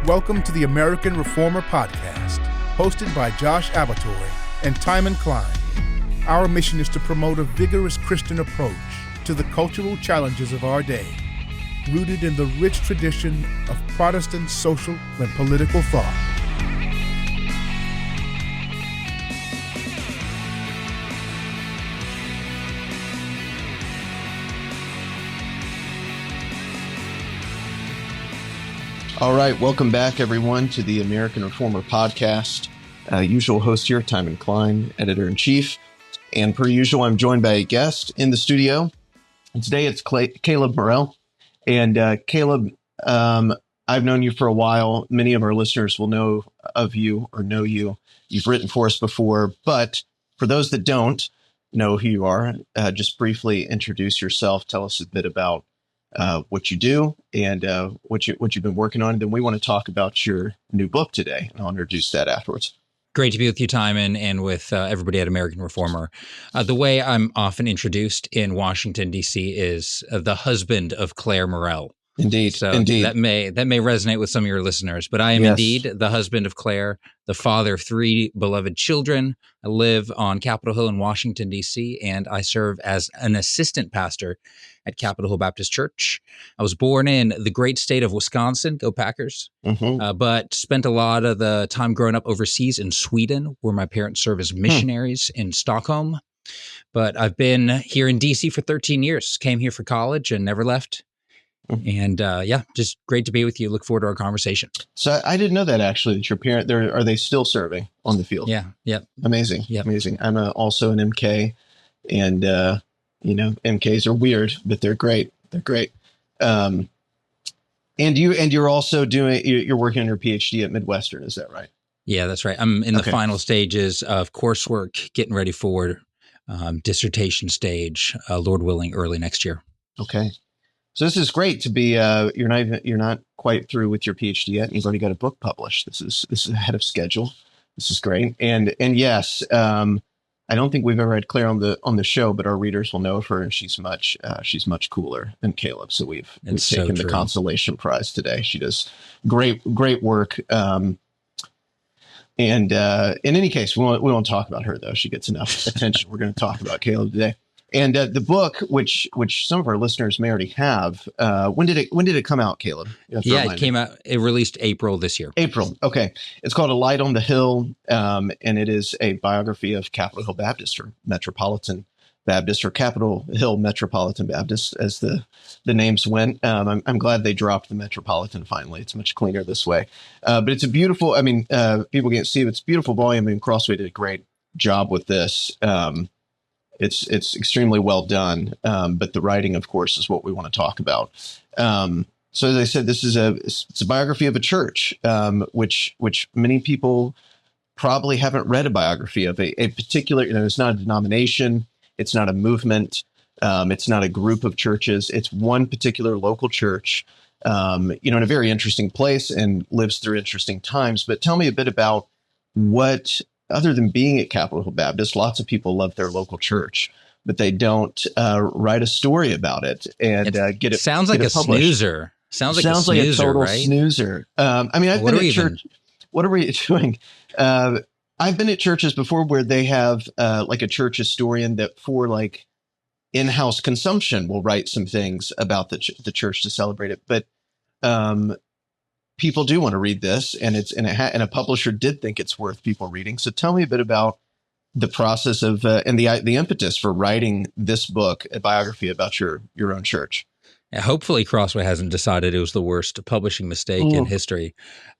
Welcome to the American Reformer Podcast, hosted by Josh Abbotoy and Timon, Cline. Our mission is to promote a vigorous Christian approach to the cultural challenges of our day, rooted in the rich tradition of Protestant social and political thought. All right, welcome back, everyone, to the American Reformer Podcast. Usual host here, Timon Cline, editor-in-chief. And per usual, I'm joined by a guest in the studio. And today it's Caleb Morell. And Caleb, I've known you for a while. Many of our listeners will know of you or know you. You've written for us before. But for those that don't know who you are, just briefly introduce yourself. Tell us a bit about what you do and what you've been working on. And then we want to talk about your new book today, and I'll introduce that afterwards. Great to be with you, Timon, and with everybody at American Reformer. The way I'm often introduced in Washington, D.C. is the husband of Caleb Morell. Indeed. So indeed. that may resonate with some of your listeners, but I am indeed the husband of Claire, the father of 3 beloved children. I live on Capitol Hill in Washington, D.C., and I serve as an assistant pastor at Capitol Hill Baptist Church. I was born in the great state of Wisconsin, go Packers, but spent a lot of the time growing up overseas in Sweden, where my parents serve as missionaries in Stockholm. But I've been here in D.C. for 13 years, came here for college and never left. And just great to be with you. Look forward to our conversation. So I didn't know that, actually, that your parent, are they still serving on the field? Yeah. Amazing. Yep. Amazing. I'm also an MK, and MKs are weird, but they're great. They're great. And you're also you're working on your PhD at Midwestern. Is that right? Yeah, that's right. I'm in the final stages of coursework, getting ready for dissertation stage, Lord willing, early next year. Okay. So this is great to be. You're not quite through with your PhD yet, and you've already got a book published. This is ahead of schedule. This is great. And yes, I don't think we've ever had Claire on the show, but our readers will know of her, and she's much cooler than Caleb. So we've taken the consolation prize today. She does great work. And in any case, we won't talk about her, though. She gets enough attention. We're going to talk about Caleb today. And the book, which some of our listeners may already have, when did it come out, Caleb? It came out. It released April this year. April. Okay. It's called A Light on the Hill, and it is a biography of Capitol Hill Baptist, or Metropolitan Baptist, or Capitol Hill Metropolitan Baptist, as the names went. I'm glad they dropped the Metropolitan finally. It's much cleaner this way. But it's a beautiful. People can't see it. It's a beautiful volume, and Crossway did a great job with this. It's extremely well done, but the writing, of course, is what we want to talk about. So as I said, it's a biography of a church, which many people probably haven't read a biography of a particular. It's not a denomination, it's not a movement, it's not a group of churches. It's one particular local church, in a very interesting place and lives through interesting times. But tell me a bit about what. Other than being at Capitol Hill Baptist, lots of people love their local church, but they don't write a story about it and get it. Sounds like a snoozer. Sounds like a total right? snoozer. I've been at church. What are we doing? I've been at churches before where they have like a church historian that for like in-house consumption will write some things about the church to celebrate it, but. People do want to read this, and a publisher did think it's worth people reading. So tell me a bit about the process of and the impetus for writing this book, a biography about your own church. Yeah, hopefully, Crossway hasn't decided it was the worst publishing mistake in history.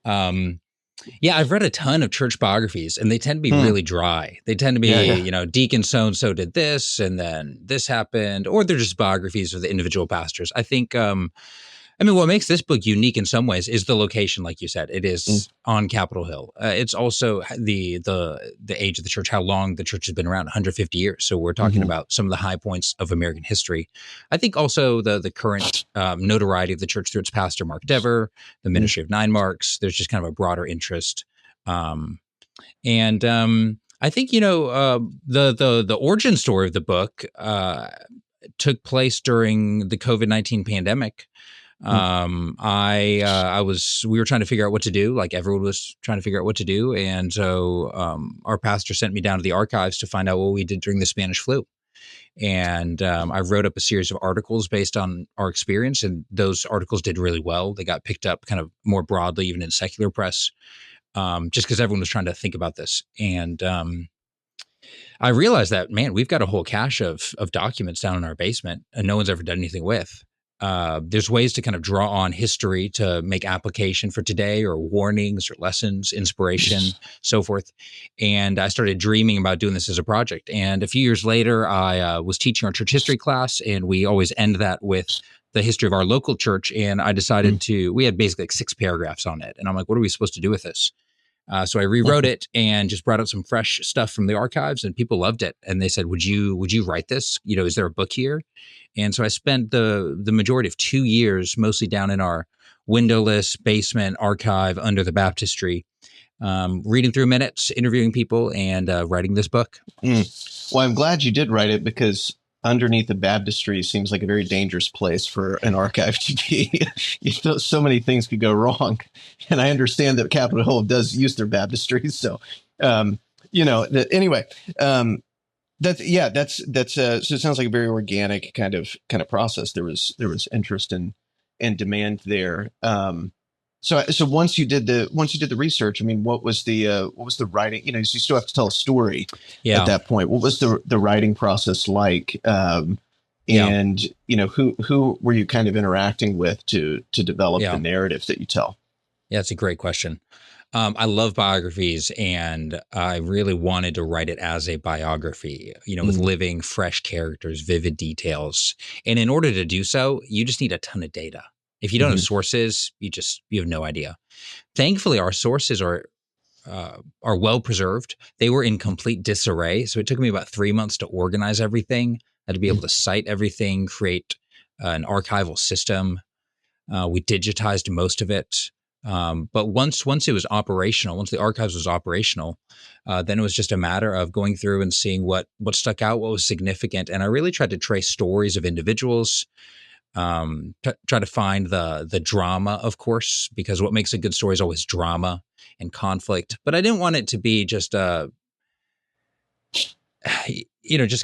I've read a ton of church biographies, and they tend to be really dry. They tend to be, Deacon so-and-so did this, and then this happened, or they're just biographies of the individual pastors. I think. What makes this book unique in some ways is the location, like you said. It is on Capitol Hill. It's also the age of the church, how long the church has been around, 150 years. So we're talking about some of the high points of American history. I think also the current notoriety of the church through its pastor, Mark Dever, the ministry of 9 Marks. There's just kind of a broader interest. I think, the origin story of the book took place during the COVID-19 pandemic. We were trying to figure out what to do, like everyone was trying to figure out what to do. And so our pastor sent me down to the archives to find out what we did during the Spanish flu. And I wrote up a series of articles based on our experience, and those articles did really well. They got picked up kind of more broadly, even in secular press, just because everyone was trying to think about this. And I realized that, man, we've got a whole cache of documents down in our basement, and no one's ever done anything with. There's ways to kind of draw on history to make application for today, or warnings or lessons, inspiration, so forth. And I started dreaming about doing this as a project. And a few years later, I was teaching our church history class, and we always end that with the history of our local church. And I decided we had basically like 6 paragraphs on it. And I'm like, what are we supposed to do with this? So I rewrote it and just brought up some fresh stuff from the archives, and people loved it. And they said, would you write this? Is there a book here? And so I spent the majority of 2 years mostly down in our windowless basement archive under the baptistry, reading through minutes, interviewing people, and writing this book. Well, I'm glad you did write it, because underneath the baptistry seems like a very dangerous place for an archive to be. So many things could go wrong. And I understand that Capitol Hill does use their baptistry. So, anyway, so it sounds like a very organic kind of process. There was interest and demand there. So once you did the research, I mean, what was the writing? You still have to tell a story at that point. What was the writing process like? And who were you kind of interacting with to develop the narrative that you tell? Yeah, it's a great question. I love biographies, and I really wanted to write it as a biography, with living, fresh characters, vivid details. And in order to do so, you just need a ton of data. If you don't have sources, you have no idea. Thankfully, our sources are well preserved. They were in complete disarray, so it took me about 3 months to organize everything. I had to be able to cite everything, create an archival system. We digitized most of it, but once it was operational, once the archives was operational, then it was just a matter of going through and seeing what stuck out, what was significant, and I really tried to trace stories of individuals. Try to find the drama, of course, because what makes a good story is always drama and conflict. But I didn't want it to be just just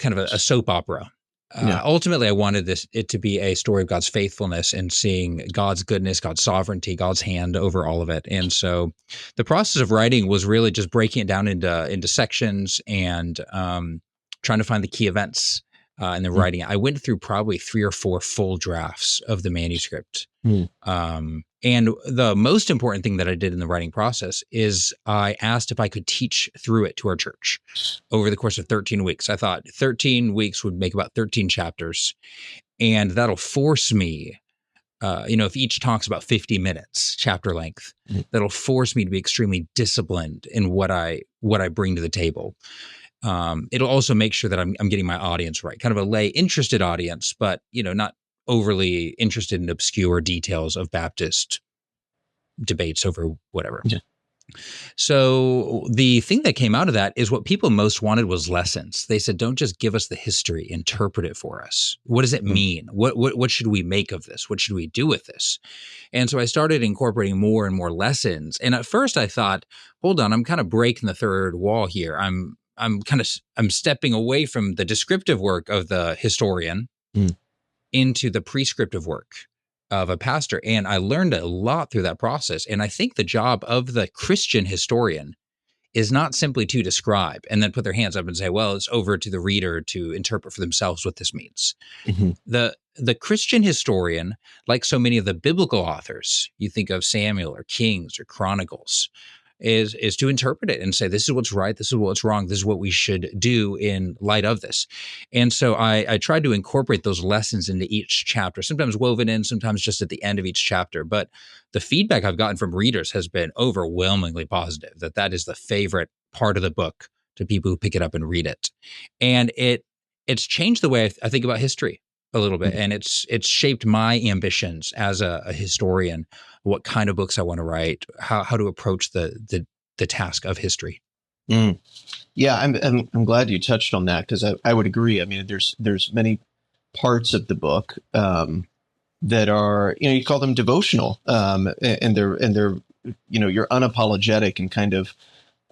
kind of a soap opera. Ultimately, I wanted it to be a story of God's faithfulness and seeing God's goodness, God's sovereignty, God's hand over all of it. And so the process of writing was really just breaking it down into sections and trying to find the key events. And then writing it. I went through probably 3 or 4 full drafts of the manuscript. And the most important thing that I did in the writing process is I asked if I could teach through it to our church over the course of 13 weeks. I thought 13 weeks would make about 13 chapters. And that'll force me, if each talks about 50 minutes, chapter length, that'll force me to be extremely disciplined in what I bring to the table. It'll also make sure that I'm getting my audience right, kind of a lay interested audience, but not overly interested in obscure details of Baptist debates over whatever. Yeah. So the thing that came out of that is what people most wanted was lessons. They said, don't just give us the history, interpret it for us. What does it mean? What should we make of this? What should we do with this? And so I started incorporating more and more lessons. And at first I thought, hold on, I'm kind of breaking the third wall here. I'm stepping away from the descriptive work of the historian into the prescriptive work of a pastor. And I learned a lot through that process. And I think the job of the Christian historian is not simply to describe and then put their hands up and say, well, it's over to the reader to interpret for themselves what this means. The Christian historian, like so many of the biblical authors, you think of Samuel or Kings or Chronicles, is to interpret it and say, this is what's right, this is what's wrong, this is what we should do in light of this. And so I tried to incorporate those lessons into each chapter, sometimes woven in, sometimes just at the end of each chapter. But the feedback I've gotten from readers has been overwhelmingly positive, that is the favorite part of the book to people who pick it up and read it. And it's changed the way I think about history a little bit. And it's shaped my ambitions as a historian, what kind of books I want to write, how to approach the task of history. Yeah, I'm glad you touched on that, because I would agree. I mean, there's many parts of the book that are, you call them devotional, and they're you're unapologetic and kind of,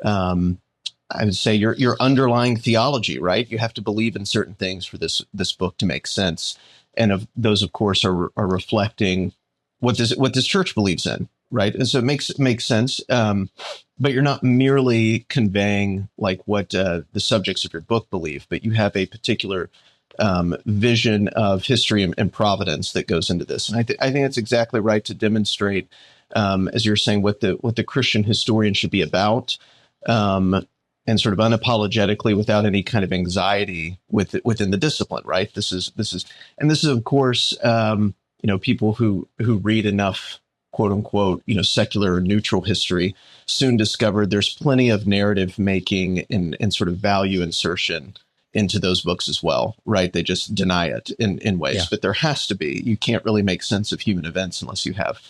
I would say your underlying theology, right? You have to believe in certain things for this book to make sense, and those, of course, are reflecting what this church believes in, right? And so it makes sense. But you're not merely conveying like what the subjects of your book believe, but you have a particular vision of history and providence that goes into this. And I think that's exactly right to demonstrate, as you're saying, what the Christian historian should be about, and sort of unapologetically, without any kind of anxiety within the discipline, right? This is, of course, people who read enough, quote unquote, secular or neutral history soon discovered there's plenty of narrative making and sort of value insertion into those books as well, right? They just deny it in ways, but there has to be. You can't really make sense of human events unless you have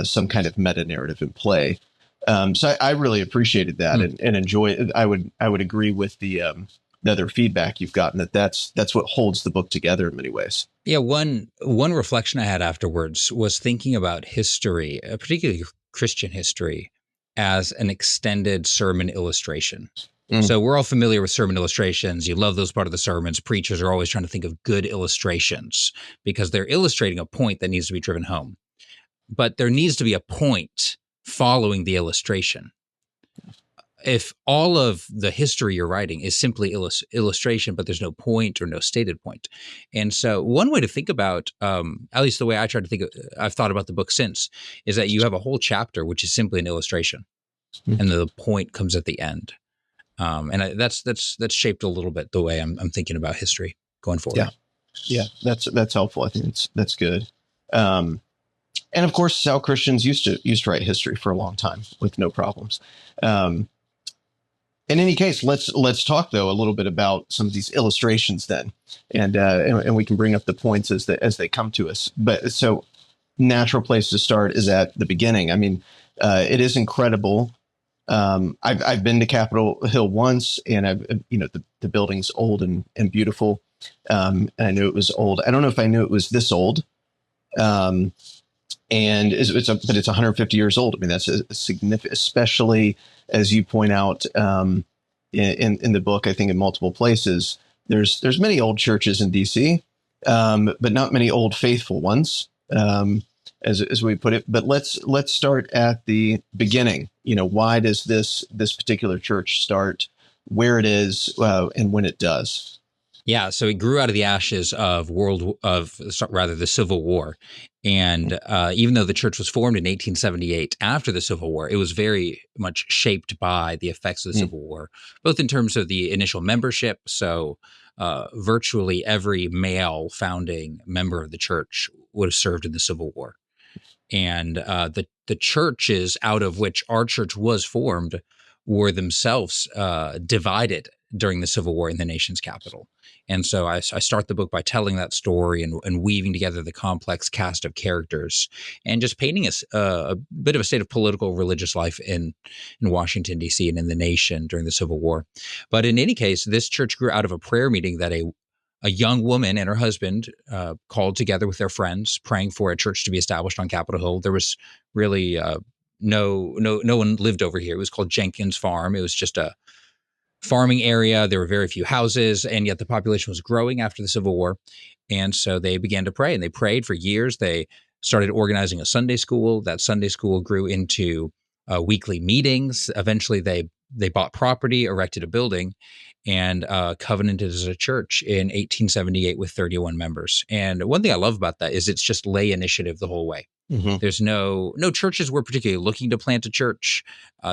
some kind of meta narrative in play. So I really appreciated that and enjoy it. I would agree with the other feedback you've gotten that's what holds the book together in many ways. Yeah, one reflection I had afterwards was thinking about history, particularly Christian history, as an extended sermon illustration. So we're all familiar with sermon illustrations. You love those part of the sermons. Preachers are always trying to think of good illustrations because they're illustrating a point that needs to be driven home. But there needs to be a point following the illustration. If all of the history you're writing is simply illustration, but there's no point or no stated point. And so one way to think about, at least the way I try to think, I've thought about the book since, is that you have a whole chapter, which is simply an illustration. And the point comes at the end. And that's shaped a little bit the way I'm thinking about history going forward. Yeah, that's helpful. I think that's good. And of course, how Christians used to write history for a long time with no problems. In any case, let's talk though a little bit about some of these illustrations then, and we can bring up the points as they come to us. But so, natural place to start is at the beginning. I mean, it is incredible. I've been to Capitol Hill once, and the building's old and beautiful. And I knew it was old. I don't know if I knew it was this old. And but it's 150 years old. I mean, that's a significant, especially as you point out in the book. I think in multiple places, there's many old churches in DC, but not many old faithful ones, as we put it. But let's start at the beginning. Why does this particular church start where it is and when it does? Yeah, so it grew out of the ashes of the Civil War. And even though the church was formed in 1878 after the Civil War, it was very much shaped by the effects of the Civil War, both in terms of the initial membership. So virtually every male founding member of the church would have served in the Civil War. And the churches out of which our church was formed were themselves divided during the Civil War in the nation's capital. And so I start the book by telling that story and weaving together the complex cast of characters and just painting a bit of a state of political religious life in Washington, D.C. and in the nation during the Civil War. But in any case, this church grew out of a prayer meeting that a young woman and her husband called together with their friends, praying for a church to be established on Capitol Hill. There was really no one lived over here. It was called Jenkins Farm. It was just a farming area. There were very few houses, and yet the population was growing after the Civil War. And so they began to pray, and they prayed for years. They started organizing a Sunday school. That Sunday school grew into weekly meetings. Eventually, they bought property, erected a building, and covenanted as a church in 1878 with 31 members. And one thing I love about that is it's just lay initiative the whole way. Mm-hmm. There's no churches were particularly looking to plant a church.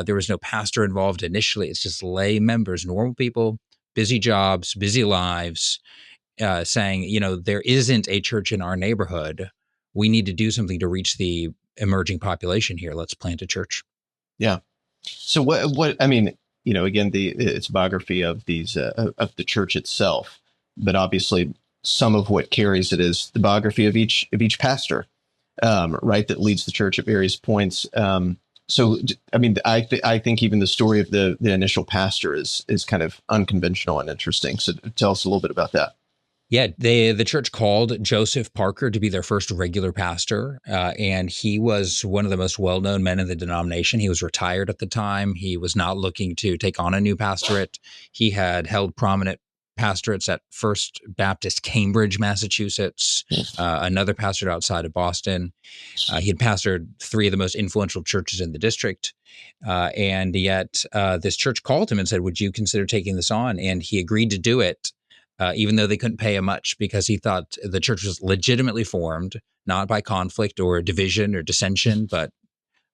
There was no pastor involved initially. It's just lay members, normal people, busy jobs, busy lives, saying, there isn't a church in our neighborhood. We need to do something to reach the emerging population here. Let's plant a church. Yeah. So what I mean, again, it's a biography of these of the church itself, but obviously some of what carries it is the biography of each pastor. Right, that leads the church at various points. So, I mean, I think even the story of the initial pastor is kind of unconventional and interesting. So, tell us a little bit about that. Yeah, the church called Joseph Parker to be their first regular pastor, and he was one of the most well-known men in the denomination. He was retired at the time. He was not looking to take on a new pastorate. He had held prominent pastorates at First Baptist Cambridge, Massachusetts, another pastorate outside of Boston. He had pastored 3 of the most influential churches in the district, and yet this church called him and said, "Would you consider taking this on?" And he agreed to do it. Even though they couldn't pay him much, because he thought the church was legitimately formed, not by conflict or division or dissension, but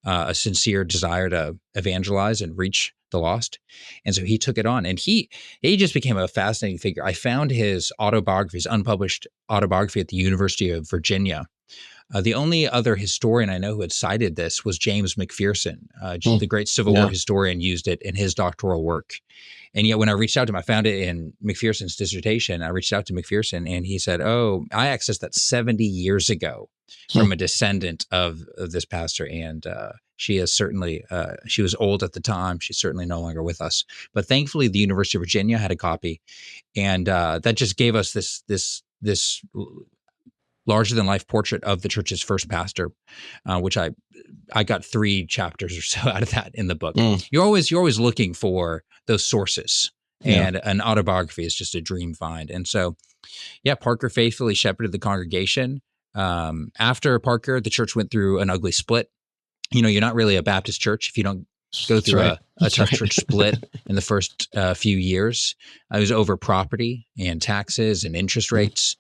a sincere desire to evangelize and reach the lost. And so he took it on, and he just became a fascinating figure. I found his autobiography, his unpublished autobiography, at the University of Virginia. The only other historian I know who had cited this was James McPherson, the great Civil War historian, used it in his doctoral work. And yet when I reached out to him, I found it in McPherson's dissertation. I reached out to McPherson, and he said, "Oh, I accessed that 70 years ago from a descendant of this pastor. And she is certainly, she was old at the time. She's certainly no longer with us. But thankfully, the University of Virginia had a copy. And that just gave us this larger than life portrait of the church's first pastor, which I got 3 chapters or so out of that in the book. You're always looking for those sources, and an autobiography is just a dream find. And so, Parker faithfully shepherded the congregation. After Parker, the church went through an ugly split. You're not really a Baptist church if you don't go through a tough church split in the first few years. It was over property and taxes and interest rates.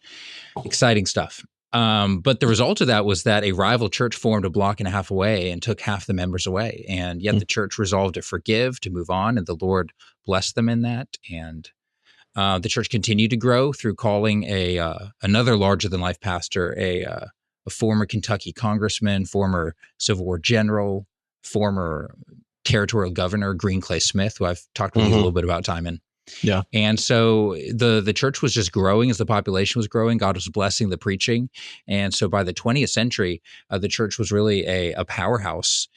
Exciting stuff. But the result of that was that a rival church formed a block and a half away and took half the members away. And yet the church resolved to forgive, to move on, and the Lord blessed them in that. And the church continued to grow through calling another larger-than-life pastor, a former Kentucky congressman, former Civil War general, former territorial governor, Green Clay Smith, who I've talked with you a little bit about, Timon. Yeah. And so the church was just growing as the population was growing. God was blessing the preaching. And so by the 20th century, the church was really a powerhouse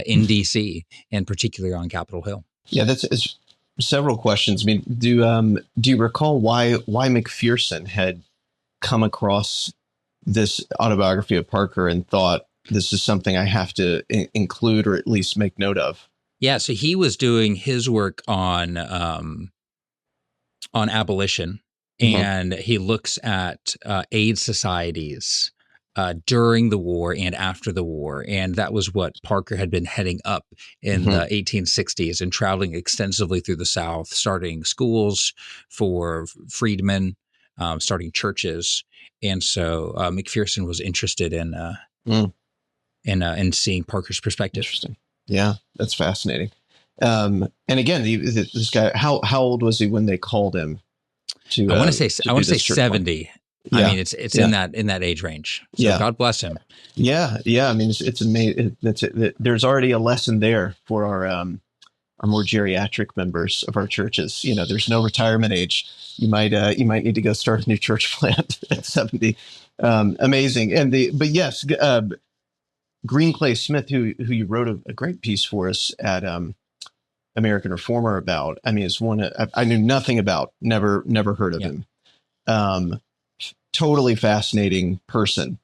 in D.C., and particularly on Capitol Hill. Yeah, it's several questions. I mean, do you recall why McPherson had come across this autobiography of Parker and thought, this is something I have to include or at least make note of? Yeah, so he was doing his work on abolition, and he looks at aid societies during the war and after the war. And that was what Parker had been heading up in the 1860s and traveling extensively through the South, starting schools for freedmen, starting churches. And so McPherson was interested in seeing Parker's perspective. Interesting. Yeah, that's fascinating. And again, this guy, how old was he when they called him to? I want to say 70. Yeah. I mean, it's in that age range. So God bless him. Yeah. I mean, it's amazing. There's already a lesson there for our more geriatric members of our churches. There's no retirement age. You might need to go start a new church plant at 70. Amazing. But yes, Green Clay Smith, who you wrote a great piece for us at American Reformer about. I mean, it's one I knew nothing about, never heard of him. Totally fascinating person.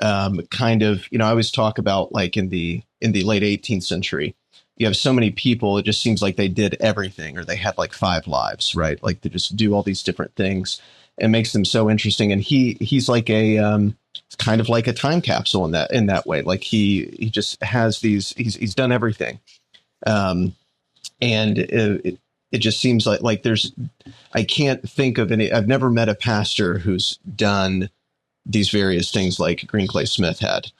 Kind of, I always talk about, like, in the late 18th century, you have so many people, it just seems like they did everything, or they had like 5 lives, right? Like, they just do all these different things. It makes them so interesting. And he's like kind of like a time capsule in that way. Like, he just has these, he's done everything. And it just seems like I can't think of any. I've never met a pastor who's done these various things like Green Clay Smith had,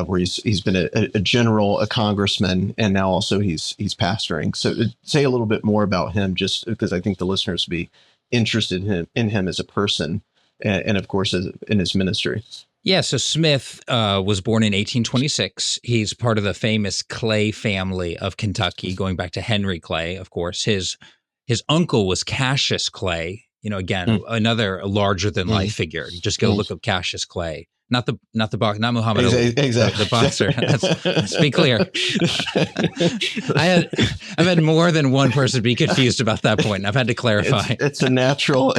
where he's been a general, a congressman, and now also he's pastoring. So say a little bit more about him, just because I think the listeners would be interested in him as a person, and of course in his ministry. Yeah, so Smith was born in 1826. He's part of the famous Clay family of Kentucky, going back to Henry Clay, of course. His uncle was Cassius Clay, again, another larger-than-life figure. You just go look up Cassius Clay. not Muhammad Ali, exactly the boxer. Let's be clear. I've had more than one person be confused about that point, and I've had to clarify. It's a natural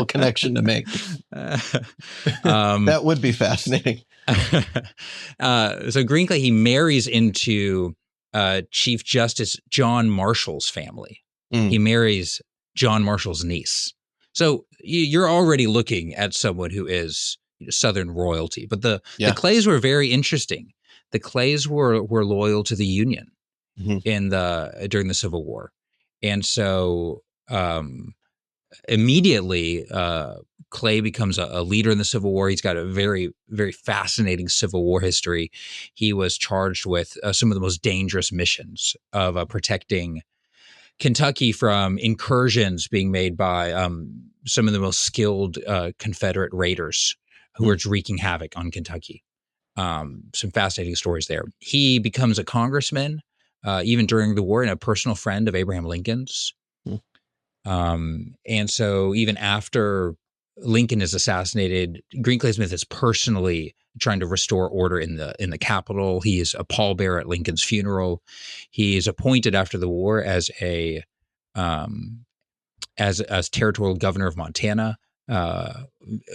connection to make. That would be fascinating. So Greenclay, he marries into Chief Justice John Marshall's family. He marries John Marshall's niece. So you're already looking at someone who is Southern royalty. But the Clays were very interesting. The Clays were loyal to the Union during the Civil War. And so immediately Clay becomes a leader in the Civil War. He's got a very, very fascinating Civil War history. He was charged with some of the most dangerous missions of protecting Kentucky from incursions being made by some of the most skilled Confederate raiders who were wreaking havoc on Kentucky. Some fascinating stories there. He becomes a congressman even during the war and a personal friend of Abraham Lincoln's. And so even after Lincoln is assassinated, Greenclay Smith is personally trying to restore order in the Capitol. He is a pallbearer at Lincoln's funeral. He is appointed after the war as territorial governor of Montana.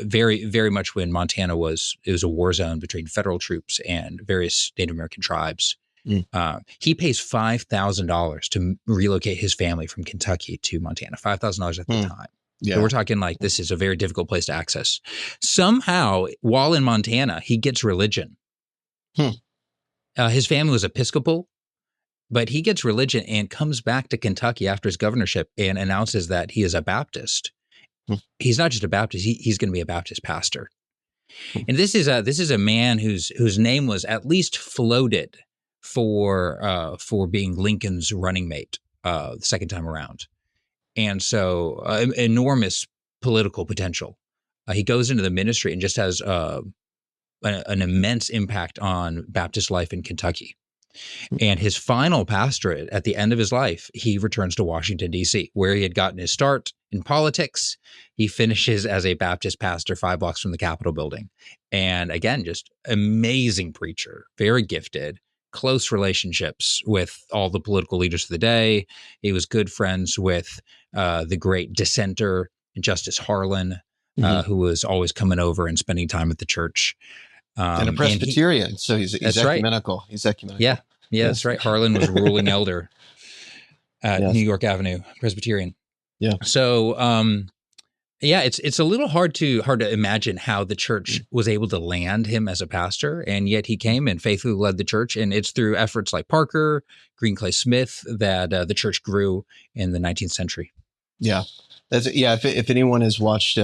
Very, very much when Montana was a war zone between federal troops and various Native American tribes. He pays $5,000 to relocate his family from Kentucky to Montana. $5,000 at the time. Yeah. So we're talking like this is a very difficult place to access. Somehow, while in Montana, he gets religion. His family was Episcopal, but he gets religion and comes back to Kentucky after his governorship and announces that he is a Baptist. He's not just a Baptist; he's going to be a Baptist pastor. And this is a man whose name was at least floated for being Lincoln's running mate the second time around. And so enormous political potential. He goes into the ministry and just has an immense impact on Baptist life in Kentucky. And his final pastorate at the end of his life, he returns to Washington, D.C., where he had gotten his start in politics. He finishes as a Baptist pastor 5 blocks from the Capitol building. And again, just amazing preacher, very gifted, close relationships with all the political leaders of the day. He was good friends with the great dissenter, Justice Harlan, who was always coming over and spending time at the church. And a Presbyterian, so he's ecumenical. Right. He's ecumenical. Yeah, that's right. Harlan was ruling elder at New York Avenue, Presbyterian. Yeah. So, it's a little hard to imagine how the church was able to land him as a pastor, and yet he came and faithfully led the church. And it's through efforts like Parker, Greenclay Smith that the church grew in the 19th century. Yeah, If anyone has watched,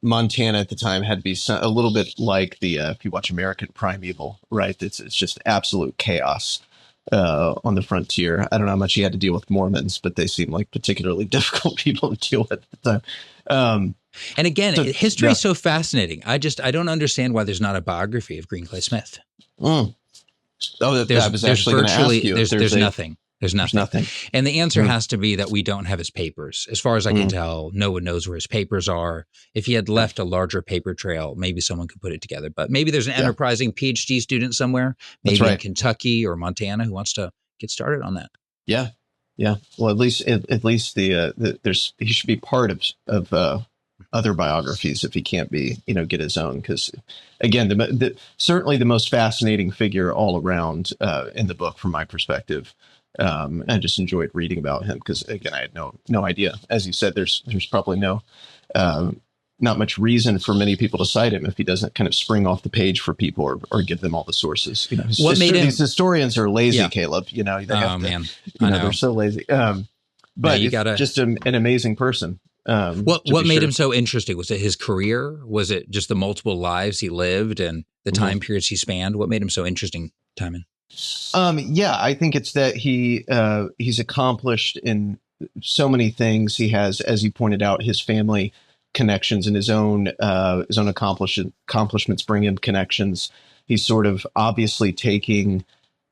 Montana at the time had to be a little bit like if you watch American Primeval, right? It's just absolute chaos on the frontier. I don't know how much he had to deal with Mormons, but they seem like particularly difficult people to deal with at the time. And again, history is so fascinating. I don't understand why there's not a biography of Greenclay Smith. Oh, I was actually going to ask you. There's nothing. There's nothing. And the answer has to be that we don't have his papers. As far as I can tell, no one knows where his papers are. If he had left a larger paper trail, maybe someone could put it together. But maybe there's an enterprising PhD student somewhere, maybe in Kentucky or Montana, who wants to get started on that. Yeah. Well, at least he should be part of other biographies if he can't be, get his own. Because again, certainly the most fascinating figure all around in the book, from my perspective. I just enjoyed reading about him because, again, I had no idea. As you said, there's probably not much reason for many people to cite him if he doesn't kind of spring off the page for people or give them all the sources. These historians are lazy, Caleb. They're so lazy. But just an amazing person. What made him so interesting? Was it his career? Was it just the multiple lives he lived and the time periods he spanned? What made him so interesting, Timon? I think it's that he's accomplished in so many things. He has, as you pointed out, his family connections and his own accomplishments bring him connections. He's sort of obviously taking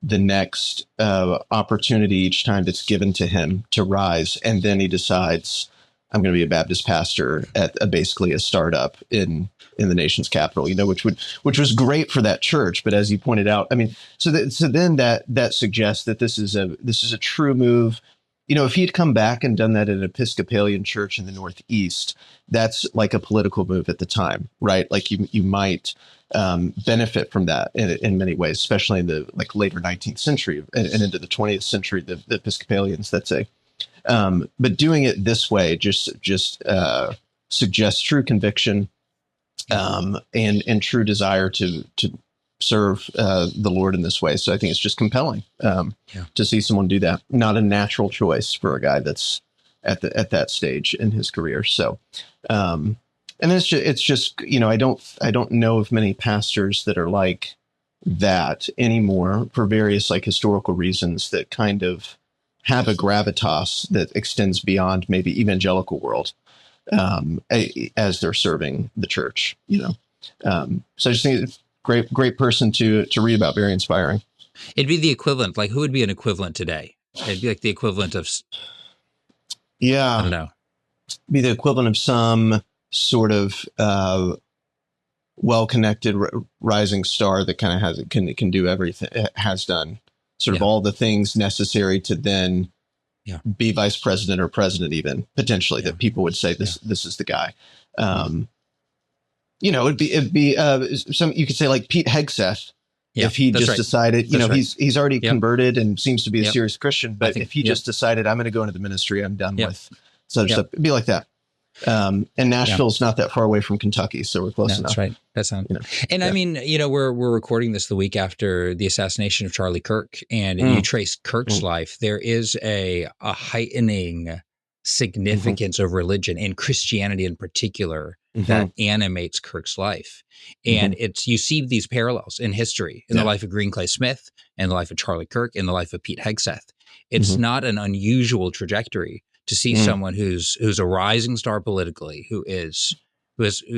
the next opportunity each time that's given to him to rise, and then he decides, I'm going to be a Baptist pastor at basically a startup in the nation's capital, which was great for that church. But as you pointed out, I mean, so then that suggests that this is a true move. If he'd come back and done that at an Episcopalian church in the Northeast, that's like a political move at the time, right? Like you might benefit from that in many ways, especially in the later 19th century and into the 20th century, the Episcopalians, let's say. But doing it this way just suggests true conviction and true desire to serve the Lord in this way. So I think it's just compelling to see someone do that. Not a natural choice for a guy that's at that stage in his career. So, and it's just I don't know of many pastors that are like that anymore for various historical reasons that kind of have a gravitas that extends beyond maybe evangelical world as they're serving the church. So I just think it's great person to read about. Very inspiring. It'd be the equivalent. Like, who would be an equivalent today? It'd be like the equivalent of. I don't know. Be the equivalent of some sort of well-connected rising star that kind of can do everything. Has done sort of all the things necessary to then be vice president or president, even potentially that people would say this is the guy. It'd be some, you could say like Pete Hegseth, if he just decided, he's already converted and seems to be a serious Christian, but if he just decided, I'm going to go into the ministry, I'm done with such stuff, it'd be like that. And Nashville's not that far away from Kentucky, so we're close enough. That's right. That sounds. And I mean, we're recording this the week after the assassination of Charlie Kirk, and you trace Kirk's life. There is a heightening significance of religion and Christianity in particular that animates Kirk's life. And you see these parallels in history, in the life of Green Clay Smith, in the life of Charlie Kirk, in the life of Pete Hegseth. It's not an unusual trajectory to see someone who's a rising star politically, who has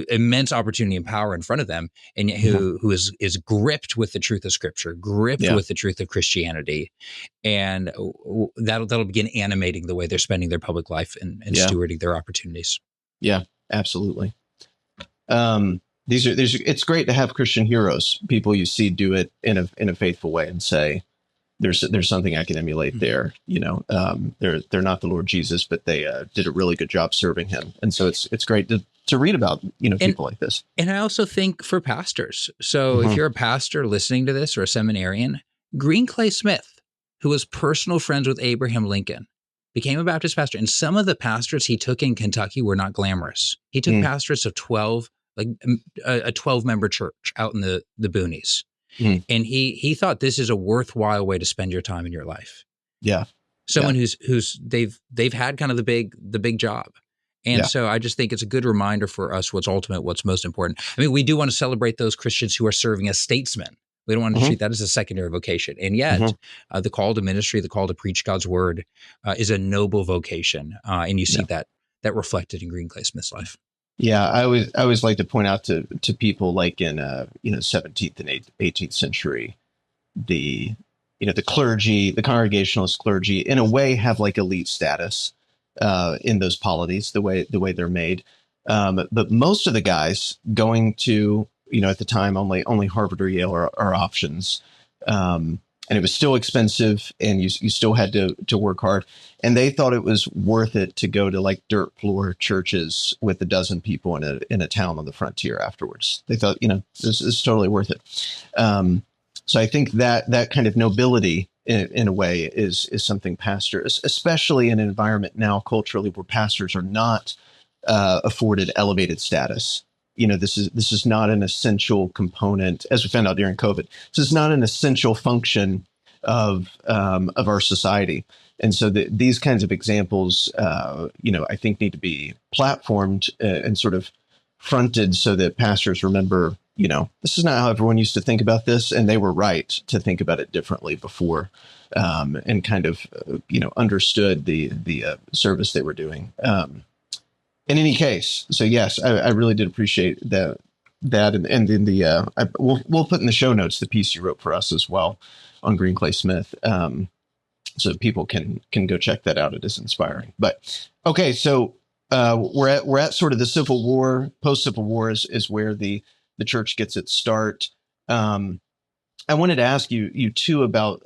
immense opportunity and power in front of them, and yet who is gripped with the truth of Scripture, gripped with the truth of Christianity, and that'll begin animating the way they're spending their public life and stewarding their opportunities. Yeah, absolutely. It's great to have Christian heroes, people you see do it in a faithful way, and say, there's something I can emulate there. They're not the Lord Jesus, but they did a really good job serving him. And so it's great to read about, people like this. And I also think for pastors. So if you're a pastor listening to this or a seminarian, Green Clay Smith, who was personal friends with Abraham Lincoln, became a Baptist pastor. And some of the pastors he took in Kentucky were not glamorous. He took pastors of 12, like a 12-member church out in the boonies. And he thought this is a worthwhile way to spend your time in your life. Yeah. Someone who's they've had kind of the big job. And so I just think it's a good reminder for us what's most important. I mean, we do want to celebrate those Christians who are serving as statesmen. We don't want to treat that as a secondary vocation. And yet the call to ministry, the call to preach God's word is a noble vocation. And you see that reflected in Green Clay Smith's life. Yeah, I always like to point out to people like in 17th and 18th century, the clergy, the Congregationalist clergy, in a way have like elite status in those polities, the way they're made. But most of the guys going to at the time only Harvard or Yale are options. And it was still expensive, and you still had to work hard. And they thought it was worth it to go to like dirt floor churches with a dozen people in a town on the frontier afterwards. They thought, this is totally worth it. So I think that kind of nobility in a way is something pastors, especially in an environment now culturally where pastors are not afforded elevated status. This is not an essential component, as we found out during COVID. This is not an essential function of our society, and so these kinds of examples, I think need to be platformed and sort of fronted so that pastors remember, this is not how everyone used to think about this, and they were right to think about it differently before, and kind of understood the service they were doing. In any case, so yes, I really did appreciate that, and then we'll put in the show notes the piece you wrote for us as well on Green Clay Smith, so people can go check that out. It is inspiring. But okay, so we're at sort of the Civil War, post-Civil War is where the church gets its start. I wanted to ask you too about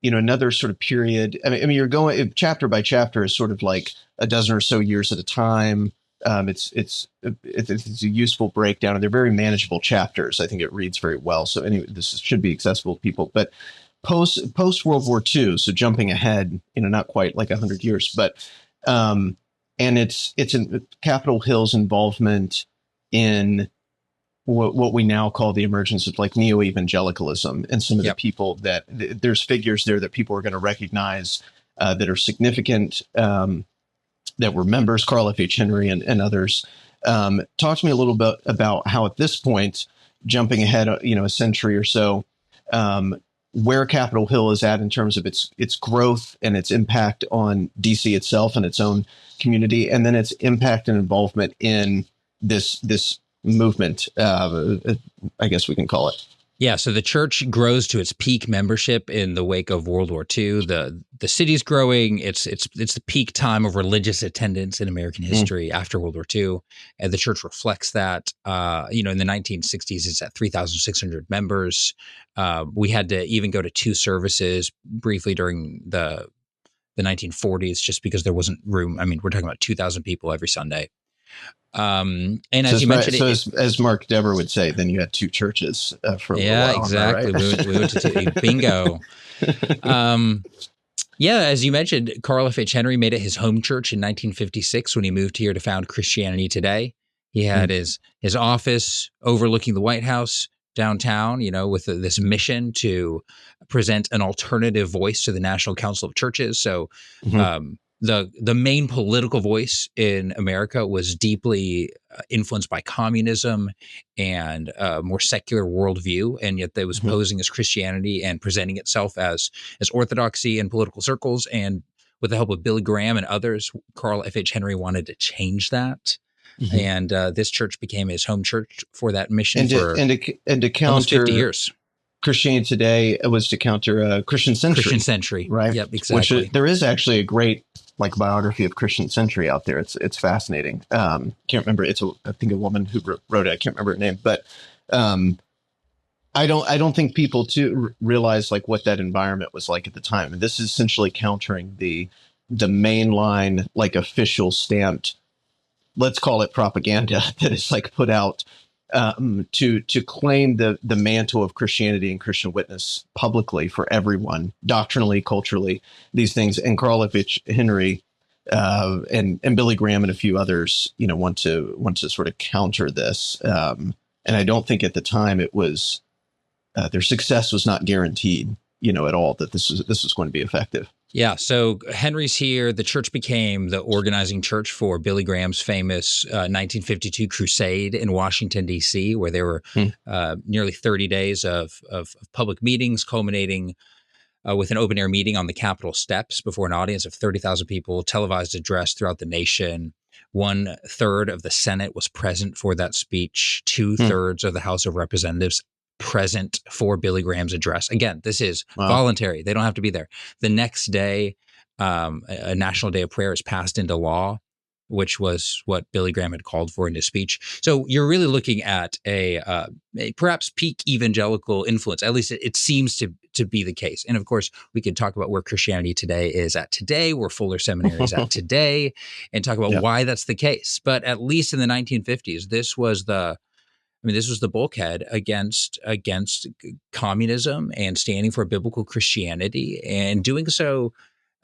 another sort of period. I mean, you're going chapter by chapter is sort of like a dozen or so years at a time. It's a useful breakdown, and they're very manageable chapters. I think it reads very well. So anyway, should be accessible to people. But post World War II, so jumping ahead, not quite like 100 years, but and it's in Capitol Hill's involvement in what we now call the emergence of like neo-evangelicalism, and some of the people that there's figures there that people are going to recognize that are significant, that were members, Carl F. H. Henry and others. Talk to me a little bit about how at this point, jumping ahead, a century or so, where Capitol Hill is at in terms of its growth and its impact on DC itself and its own community, and then its impact and involvement in this movement, I guess we can call it. Yeah, so the church grows to its peak membership in the wake of World War II. The city's growing. It's the peak time of religious attendance in American history after World War II, and the church reflects that. In the 1960s, it's at 3,600 members. We had to even go to 2 services briefly during the 1940s, just because there wasn't room. I mean, we're talking about 2,000 people every Sunday. And as you mentioned, as Mark Dever would say, then you had 2 churches for a while, exactly. Right? we went to 2. Bingo. As you mentioned, Carl F. H. Henry made it his home church in 1956 when he moved here to found Christianity Today. He had his office overlooking the White House downtown, with this mission to present an alternative voice to the National Council of Churches. So, the main political voice in America was deeply influenced by communism and a more secular worldview, and yet they was posing as Christianity and presenting itself as orthodoxy in political circles. And with the help of Billy Graham and others, Carl F. H. Henry wanted to change that. And this church became his home church for that mission for almost 50 years. Christianity Today was to counter Christian Century. Right? Yep, exactly. Which there is actually a great biography of Christian Century out there. It's fascinating. Can't remember. I think a woman who wrote it. I can't remember her name, but I don't think people too realize what that environment was like at the time. And this is essentially countering the mainline official stamped, let's call it propaganda, that is put out to claim the mantle of Christianity and Christian witness publicly for everyone, doctrinally, culturally, these things. And Carl F. H. Henry and Billy Graham and a few others, want to sort of counter this. And I don't think at the time it was their success was not guaranteed, at all, that this was going to be effective. Yeah, so Henry's here. The church became the organizing church for Billy Graham's famous 1952 crusade in Washington, D.C., where there were nearly 30 days of public meetings, culminating with an open-air meeting on the Capitol steps before an audience of 30,000 people, televised address throughout the nation. 1/3 of the Senate was present for that speech. 2/3 of the House of Representatives present for Billy Graham's address. Again, this is voluntary. They don't have to be there. The next day, a National Day of Prayer is passed into law, which was what Billy Graham had called for in his speech. So you're really looking at a perhaps peak evangelical influence. At least it seems to be the case. And of course, we could talk about where Christianity Today is at today, where Fuller Seminary is at today, and talk about why that's the case. But at least in the 1950s, this was the bulkhead against communism and standing for biblical Christianity, and doing so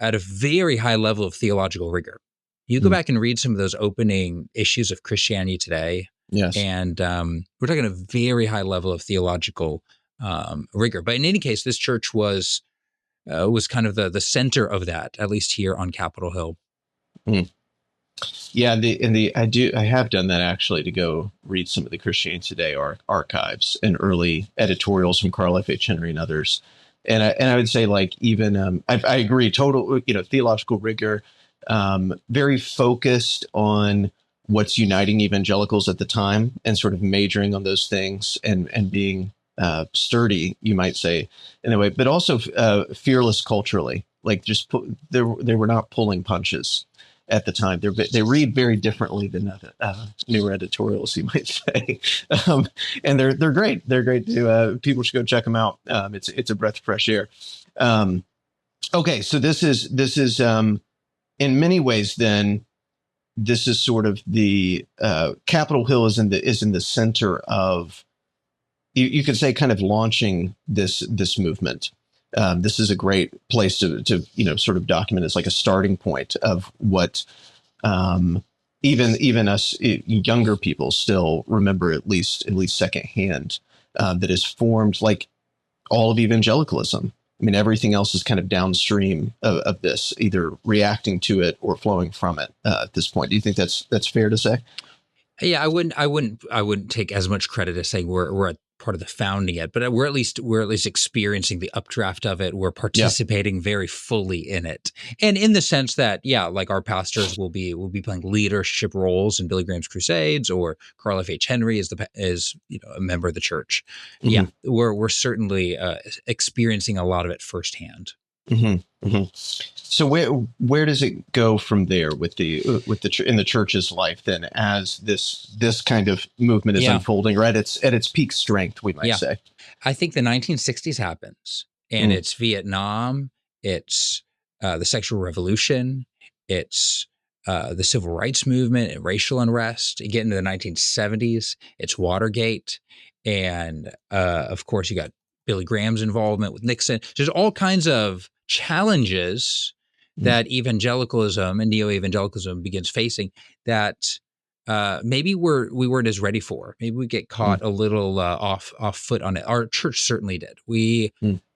at a very high level of theological rigor. You go back and read some of those opening issues of Christianity Today, and we're talking a very high level of theological rigor. But in any case, this church was kind of the center of that, at least here on Capitol Hill. Yeah, I have done that actually, to go read some of the Christianity Today archives and early editorials from Carl F. H. Henry and others, and I would say even I agree, total theological rigor, very focused on what's uniting evangelicals at the time, and sort of majoring on those things, and being sturdy, you might say, in a way, but also fearless culturally. They were not pulling punches. at the time. They read very differently than newer editorials, you might say, and they're great. They're great to people should go check them out. It's a breath of fresh air. Okay, so this is in many ways then. This is sort of the Capitol Hill is in the center of, you could say, kind of launching this movement. This is a great place to sort of document. It's like a starting point of what even us younger people still remember at least secondhand, that is formed like all of evangelicalism. I mean, everything else is kind of downstream of this, either reacting to it or flowing from it at this point. Do you think that's fair to say? Yeah, I wouldn't take as much credit as saying we're a part of the founding yet, but we're at least experiencing the updraft of it. We're participating very fully in it, and in the sense that like our pastors will be playing leadership roles in Billy Graham's crusades, or Carl F. H. Henry is a member of the church. Mm-hmm. Yeah, we're certainly experiencing a lot of it firsthand. Mm-hmm. Mm-hmm. So where does it go from there with in the church's life then, as this kind of movement is unfolding, right? It's at its peak strength, we might say. I think the 1960s happens, and it's Vietnam, it's the sexual revolution, it's the civil rights movement and racial unrest. You get into the 1970s, it's Watergate, and of course you got Billy Graham's involvement with Nixon. There's all kinds of challenges that evangelicalism and neo-evangelicalism begins facing that maybe we weren't as ready for. Maybe we get caught a little off foot on it. Our church certainly did. We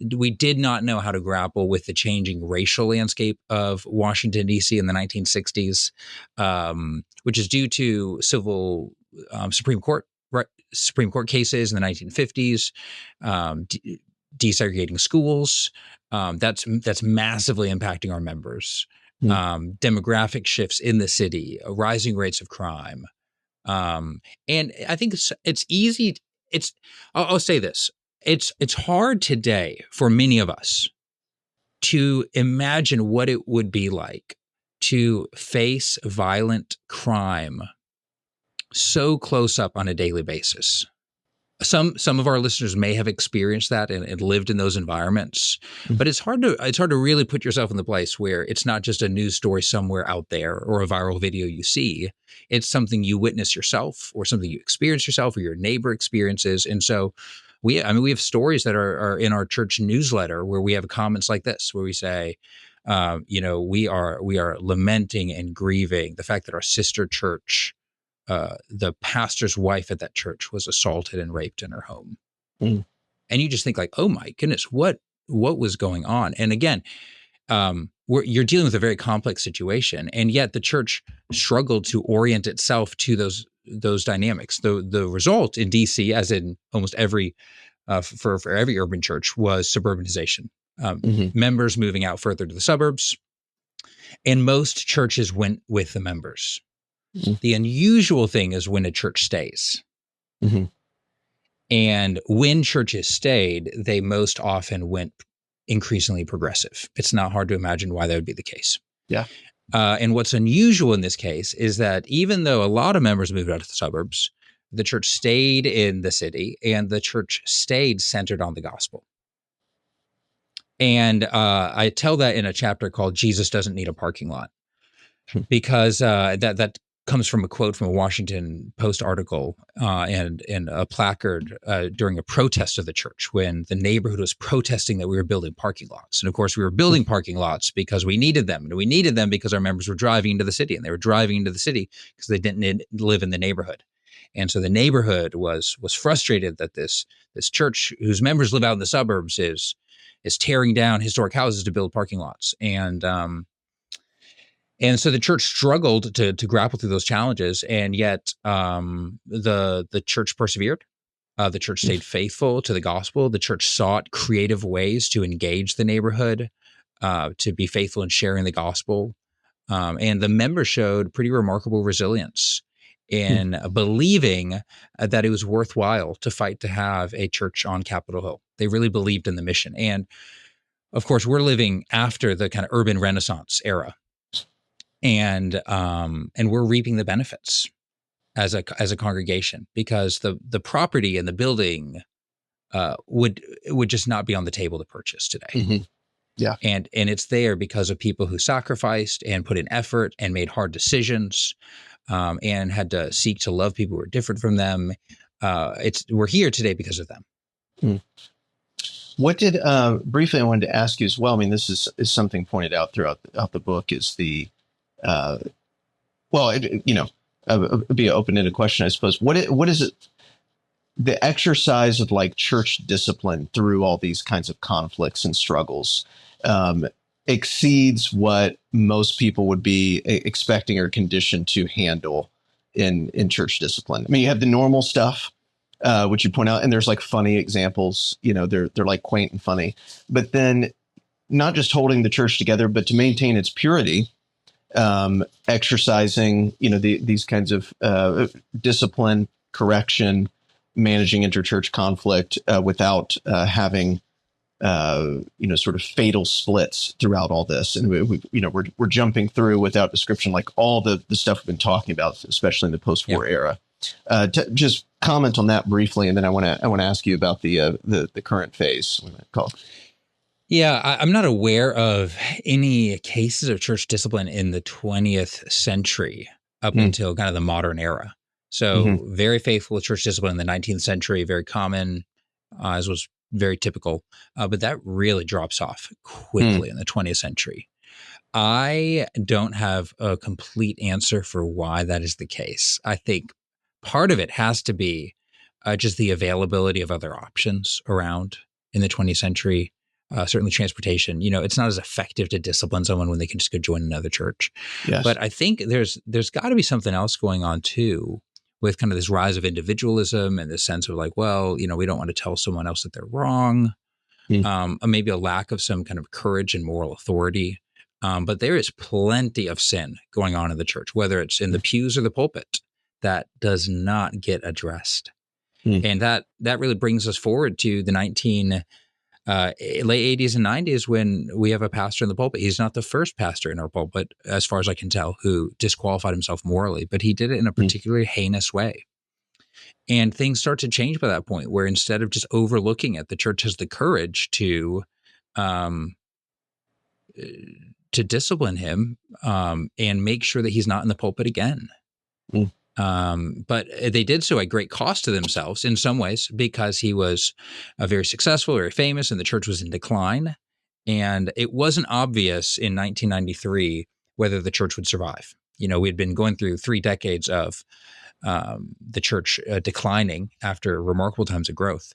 did not know how to grapple with the changing racial landscape of Washington, D.C. in the 1960s, which is due to civil Supreme Court cases in the 1950s, desegregating schools. That's massively impacting our members. Demographic shifts in the city, rising rates of crime. And I think it's easy. I'll say this. It's hard today for many of us to imagine what it would be like to face violent crime so close up on a daily basis. Some of our listeners may have experienced that and lived in those environments, but it's hard to really put yourself in the place where it's not just a news story somewhere out there or a viral video you see. It's something you witness yourself, or something you experience yourself, or your neighbor experiences. And so we have stories that are in our church newsletter where we have comments like this, where we say, we are lamenting and grieving the fact that our sister church, the pastor's wife at that church, was assaulted and raped in her home. And you just think like, oh my goodness, what was going on? And again, you're dealing with a very complex situation, and yet the church struggled to orient itself to those dynamics. The result in DC, as in almost every for every urban church, was suburbanization. Members moving out further to the suburbs, and most churches went with the members. The unusual thing is when a church stays. And when churches stayed, they most often went increasingly progressive. It's not hard to imagine why that would be the case. Yeah. And what's unusual in this case is that even though a lot of members moved out to the suburbs, the church stayed in the city, and the church stayed centered on the gospel. And I tell that in a chapter called "Jesus Doesn't Need a Parking Lot," because that comes from a quote from a Washington Post article and a placard during a protest of the church, when the neighborhood was protesting that we were building parking lots. And of course, we were building parking lots because we needed them. And we needed them because our members were driving into the city, and they were driving into the city because they didn't live in the neighborhood. And so the neighborhood was frustrated that this church, whose members live out in the suburbs, is tearing down historic houses to build parking lots. And so the church struggled to grapple through those challenges, and yet the church persevered. The church stayed faithful to the gospel. The church sought creative ways to engage the neighborhood, to be faithful in sharing the gospel. And the members showed pretty remarkable resilience in believing that it was worthwhile to fight to have a church on Capitol Hill. They really believed in the mission. And of course, we're living after the kind of urban Renaissance era. and we're reaping the benefits as a congregation, because the property and the building would just not be on the table to purchase today. Mm-hmm. Yeah. And it's there because of people who sacrificed and put in effort and made hard decisions, and had to seek to love people who are different from them. We're here today because of them. Mm. What did briefly I wanted to ask you as well. I mean, this is something pointed out throughout the book, is the it'd be an open-ended question, I suppose. What is it? The exercise of like church discipline through all these kinds of conflicts and struggles exceeds what most people would be expecting or conditioned to handle in church discipline. I mean, you have the normal stuff, which you point out, and there's like funny examples. They're like quaint and funny. But then, not just holding the church together, but to maintain its purity, exercising these kinds of discipline, correction, managing interchurch conflict without having sort of fatal splits throughout all this. And we're jumping through without description, like all the stuff we've been talking about, especially in the post-war era. Just comment on that briefly, and then I want to ask you about the current phase. We might call. Yeah, I'm not aware of any cases of church discipline in the 20th century up until kind of the modern era. So very faithful to church discipline in the 19th century, very common, as was very typical. But that really drops off quickly in the 20th century. I don't have a complete answer for why that is the case. I think part of it has to be just the availability of other options around in the 20th century. Certainly transportation, it's not as effective to discipline someone when they can just go join another church. Yes. But I think there's got to be something else going on too, with kind of this rise of individualism and this sense of like, well, we don't want to tell someone else that they're wrong. Maybe a lack of some kind of courage and moral authority. But there is plenty of sin going on in the church, whether it's in the pews or the pulpit, that does not get addressed. And that really brings us forward to the late 80s and 90s, when we have a pastor in the pulpit. He's not the first pastor in our pulpit, as far as I can tell, who disqualified himself morally, but he did it in a particularly heinous way. And things start to change by that point, where instead of just overlooking it, the church has the courage to discipline him and make sure that he's not in the pulpit again. But they did so at great cost to themselves in some ways, because he was very successful, very famous, and the church was in decline. And it wasn't obvious in 1993 whether the church would survive. We had been going through 3 decades of the church declining after remarkable times of growth.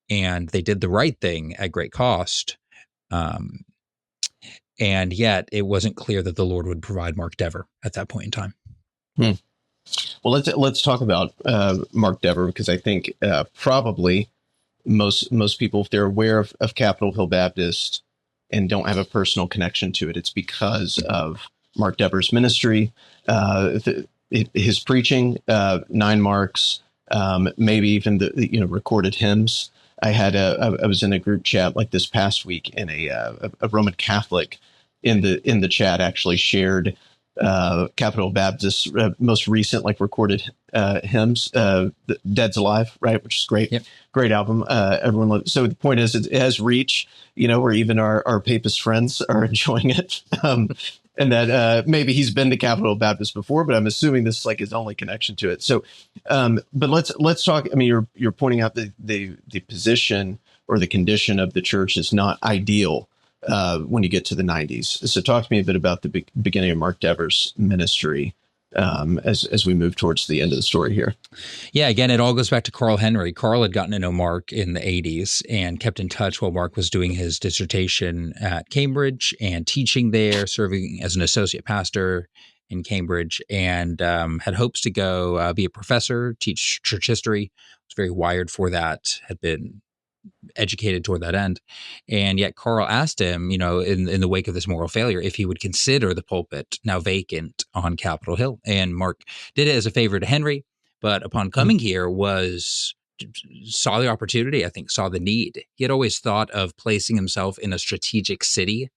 And they did the right thing at great cost. And yet it wasn't clear that the Lord would provide Mark Dever at that point in time. Well, let's talk about Mark Dever, because I think probably most people, if they're aware of Capitol Hill Baptist and don't have a personal connection to it, it's because of Mark Dever's ministry, his preaching, 9 marks, maybe even the recorded hymns. I was in a group chat like this past week, and a Roman Catholic in the chat actually shared Capitol Baptist's most recent recorded hymns, Dead's Alive, right, which is great. Yep. Great album. Everyone loves. So the point is, it has reach, where even our papist friends are enjoying it. And that maybe he's been to Capitol Baptist before, but I'm assuming this is his only connection to it. So, but let's talk. I mean, you're pointing out the position or the condition of the church is not ideal when you get to the 90s. So talk to me a bit about the beginning of Mark Dever's ministry as we move towards the end of the story here. Yeah, again, it all goes back to Carl Henry. Carl had gotten to know Mark in the 80s and kept in touch while Mark was doing his dissertation at Cambridge and teaching there, serving as an associate pastor in Cambridge, and had hopes to go be a professor, teach church history. Was very wired for that, had been educated toward that end. And yet Carl asked him, in the wake of this moral failure, if he would consider the pulpit now vacant on Capitol Hill. And Mark did it as a favor to Henry, but upon coming here saw the opportunity, I think saw the need. He had always thought of placing himself in a strategic city.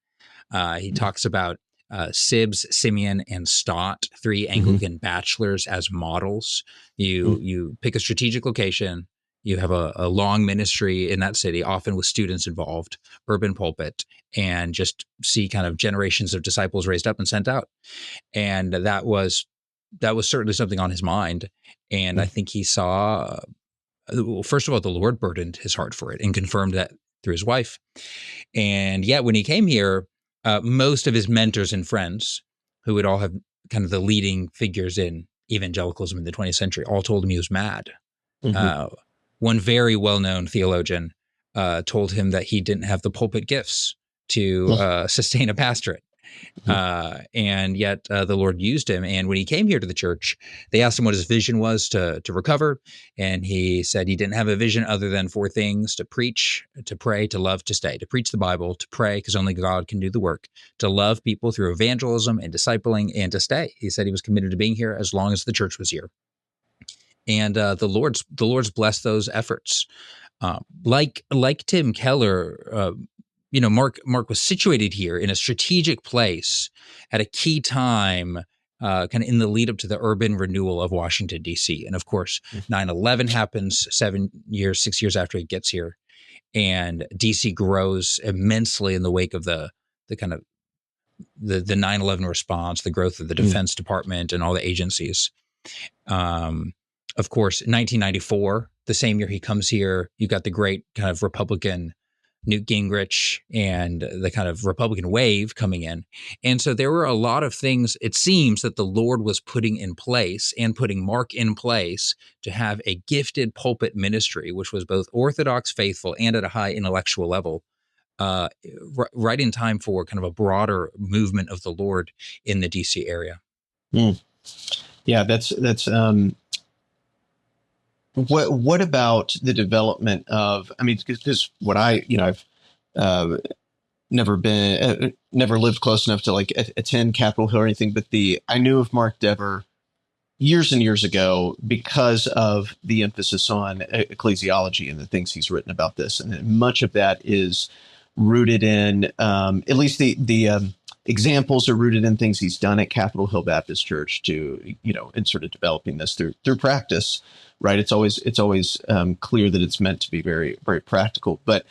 He talks about Sibbs, Simeon, and Stott, 3 Anglican bachelors as models. You pick a strategic location. You have a long ministry in that city, often with students involved, urban pulpit, and just see kind of generations of disciples raised up and sent out. And that was certainly something on his mind. And I think he saw, well, first of all, the Lord burdened his heart for it and confirmed that through his wife. And yet when he came here, most of his mentors and friends, who would all have kind of the leading figures in evangelicalism in the 20th century, all told him he was mad. One very well-known theologian told him that he didn't have the pulpit gifts to sustain a pastorate. And yet the Lord used him. And when he came here to the church, they asked him what his vision was to recover. And he said he didn't have a vision other than 4 things: to preach, to pray, to love, to stay. To preach the Bible, to pray, because only God can do the work, to love people through evangelism and discipling, and to stay. He said he was committed to being here as long as the church was here. And the Lord's blessed those efforts. Like Tim Keller, Mark was situated here in a strategic place at a key time, kind of in the lead up to the urban renewal of Washington, D.C. And of course, 9/11 happens 6 years after he gets here. And D.C. grows immensely in the wake of the kind of the 9/11 response, the growth of the Defense Department and all the agencies. Of course, 1994, the same year he comes here, you got the great kind of Republican Newt Gingrich and the kind of Republican wave coming in. And so there were a lot of things, it seems, that the Lord was putting in place and putting Mark in place to have a gifted pulpit ministry, which was both orthodox, faithful, and at a high intellectual level, right in time for kind of a broader movement of the Lord in the DC area. Yeah, that's what about the development of, I mean, because what I've never lived close enough to like attend Capitol Hill or anything, but I knew of Mark Dever years and years ago because of the emphasis on ecclesiology and the things he's written about this. And much of that is rooted in, at least the examples are rooted in things he's done at Capitol Hill Baptist Church to, in sort of developing this through practice. Right. It's always clear that it's meant to be very, very practical. But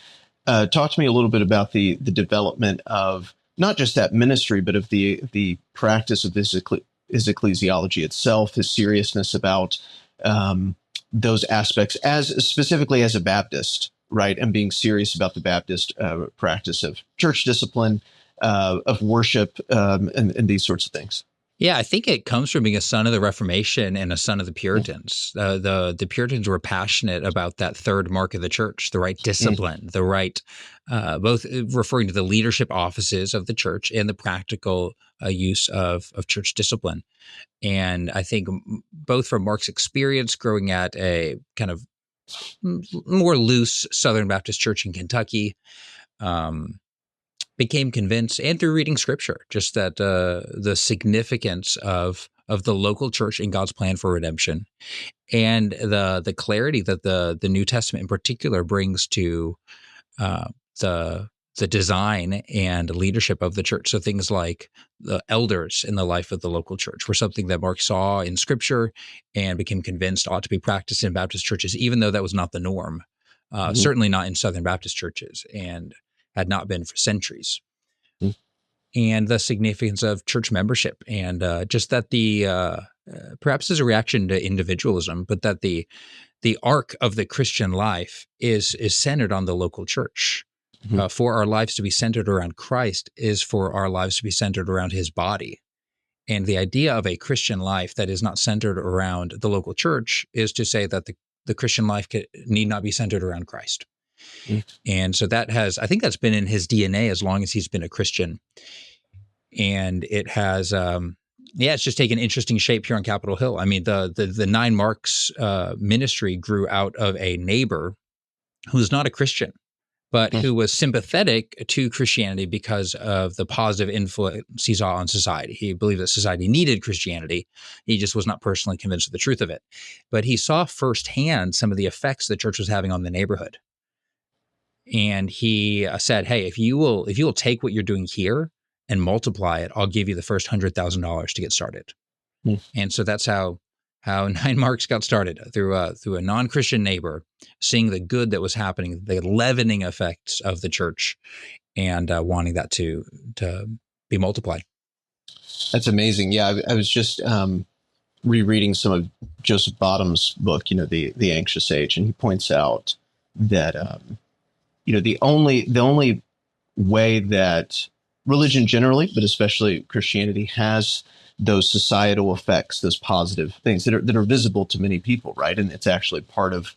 talk to me a little bit about the development of not just that ministry, but of the practice of his ecclesiology itself, his seriousness about those aspects, specifically as a Baptist, right, and being serious about the Baptist practice of church discipline, of worship, and these sorts of things. Yeah, I think it comes from being a son of the Reformation and a son of the Puritans. The Puritans were passionate about that third mark of the church, the right discipline, the right, both referring to the leadership offices of the church and the practical use of church discipline. And I think both from Mark's experience growing at a kind of more loose Southern Baptist church in Kentucky, became convinced, and through reading scripture, just that the significance of the local church in God's plan for redemption, and the clarity that the New Testament in particular brings to the design and leadership of the church. So things like the elders in the life of the local church were something that Mark saw in scripture and became convinced ought to be practiced in Baptist churches, even though that was not the norm, certainly not in Southern Baptist churches, and had not been for centuries. And the significance of church membership, and just that perhaps as a reaction to individualism, but that the arc of the Christian life is centered on the local church. For our lives to be centered around Christ is for our lives to be centered around his body. And the idea of a Christian life that is not centered around the local church is to say that the Christian life need not be centered around Christ. And so I think that's been in his DNA as long as he's been a Christian. And it has, it's just taken interesting shape here on Capitol Hill. I mean, the Nine Marks ministry grew out of a neighbor who was not a Christian, but who was sympathetic to Christianity because of the positive influence he saw on society. He believed that society needed Christianity. He just was not personally convinced of the truth of it. But he saw firsthand some of the effects the church was having on the neighborhood. And he said, hey, if you will take what you're doing here and multiply it, I'll give you the first $100,000 to get started. And so that's how 9 Marks got started, through a non-Christian neighbor seeing the good that was happening, the leavening effects of the church, and wanting that to be multiplied. That's amazing. Yeah, I was just rereading some of Joseph Bottom's book, the Anxious Age, and he points out that the only way that religion generally, but especially Christianity, has those societal effects, those positive things that are visible to many people, right? And it's actually part of